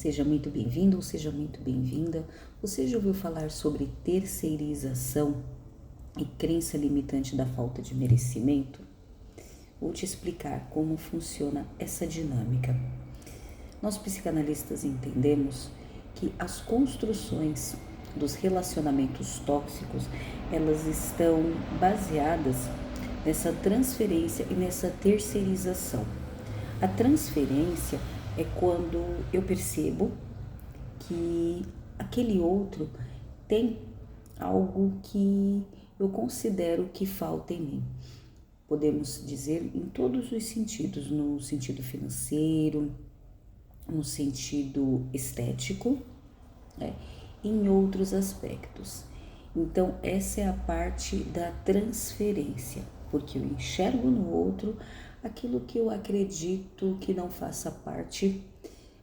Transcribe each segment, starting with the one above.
Seja muito bem-vindo ou seja muito bem-vinda. Você já ouviu falar sobre terceirização e crença limitante da falta de merecimento? Vou te explicar como funciona essa dinâmica. Nós psicanalistas entendemos que as construções dos relacionamentos tóxicos, elas estão baseadas nessa transferência e nessa terceirização. A transferência é quando eu percebo que aquele outro tem algo que eu considero que falta em mim. Podemos dizer em todos os sentidos, no sentido financeiro, no sentido estético, em outros aspectos. Então, essa é a parte da transferência, porque eu enxergo no outro aquilo que eu acredito que não faça parte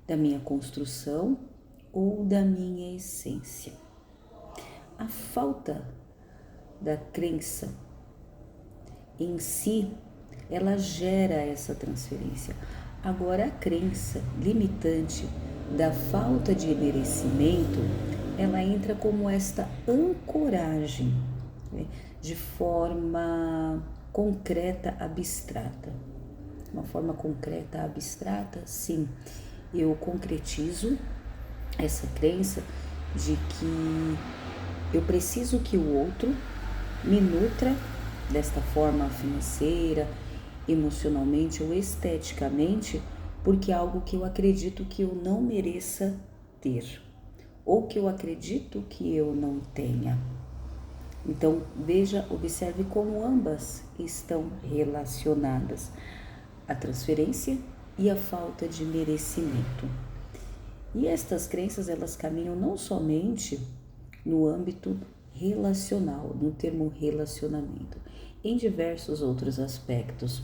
da minha construção ou da minha essência. A falta da crença em si, ela gera essa transferência. Agora, a crença limitante da falta de merecimento, ela entra como esta ancoragem, de forma concreta, abstrata. Uma forma concreta, abstrata, sim, eu concretizo essa crença de que eu preciso que o outro me nutra desta forma financeira, emocionalmente ou esteticamente, porque é algo que eu acredito que eu não mereça ter, ou que eu acredito que eu não tenha. Então, observe como ambas estão relacionadas, a transferência e a falta de merecimento. E estas crenças, elas caminham não somente no âmbito relacional, no termo relacionamento, em diversos outros aspectos,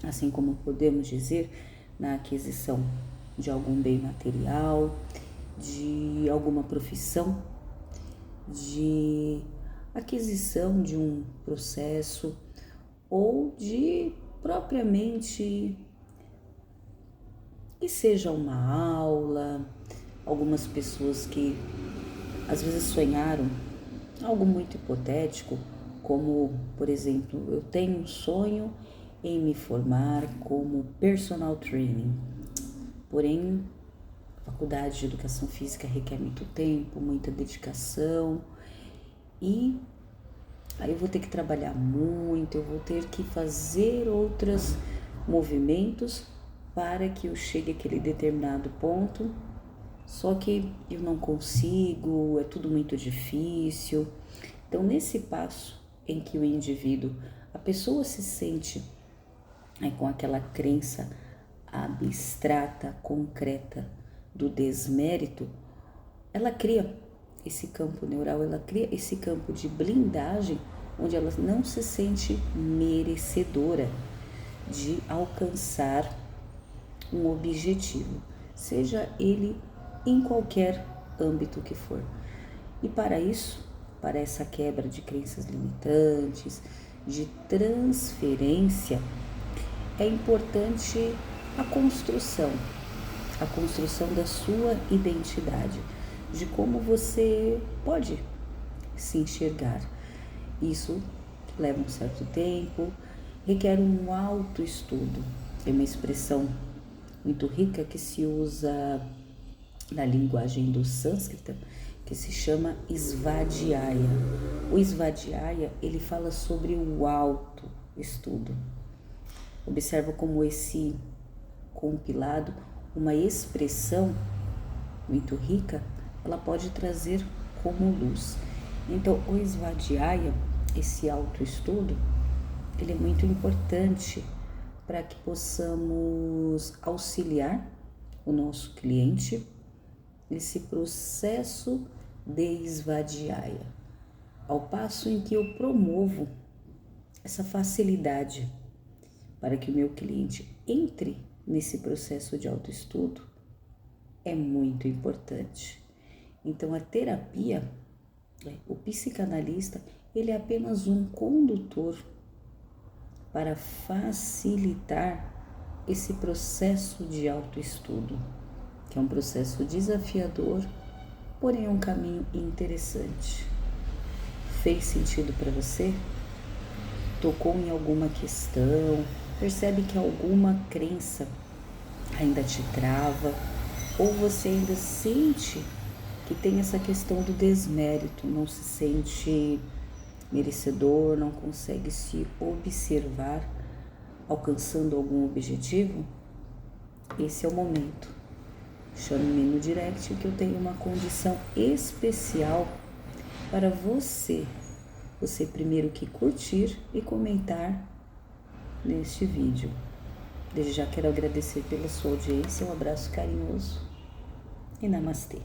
assim como podemos dizer na aquisição de algum bem material, de alguma profissão, de aquisição de um processo ou de propriamente que seja uma aula. Algumas pessoas que às vezes sonharam algo muito hipotético, como, por exemplo, eu tenho um sonho em me formar como personal training, porém a faculdade de educação física requer muito tempo, muita dedicação, e aí eu vou ter que trabalhar muito, eu vou ter que fazer outros movimentos para que eu chegue àquele determinado ponto, só que eu não consigo, é tudo muito difícil. Então, nesse passo em que o indivíduo, a pessoa se sente com aquela crença abstrata, concreta do desmérito, ela cria esse campo neural, ela cria esse campo de blindagem, onde ela não se sente merecedora de alcançar um objetivo, seja ele em qualquer âmbito que for. E para isso, para essa quebra de crenças limitantes, de transferência, é importante a construção da sua identidade, de como você pode se enxergar. Isso leva um certo tempo, requer um autoestudo. É uma expressão muito rica que se usa na linguagem do sânscrita, que se chama Svadhyaya. O Svadhyaya, ele fala sobre o autoestudo. Observa como esse compilado, uma expressão muito rica, ela pode trazer como luz. Então, o Svadhyaya, esse autoestudo, ele é muito importante para que possamos auxiliar o nosso cliente nesse processo de Svadhyaya, ao passo em que eu promovo essa facilidade para que o meu cliente entre nesse processo de autoestudo, é muito importante. Então, a terapia, o psicanalista, ele é apenas um condutor para facilitar esse processo de autoestudo. que é um processo desafiador, porém é um caminho interessante. Fez sentido para você? Tocou em alguma questão? Percebe que alguma crença ainda te trava? Ou você ainda sente que tem essa questão do desmérito, não se sente merecedor, não consegue se observar alcançando algum objetivo? Esse é o momento. Chame-me no direct que eu tenho uma condição especial para você. Você primeiro que curtir e comentar neste vídeo. Desde já quero agradecer pela sua audiência, um abraço carinhoso e namastê.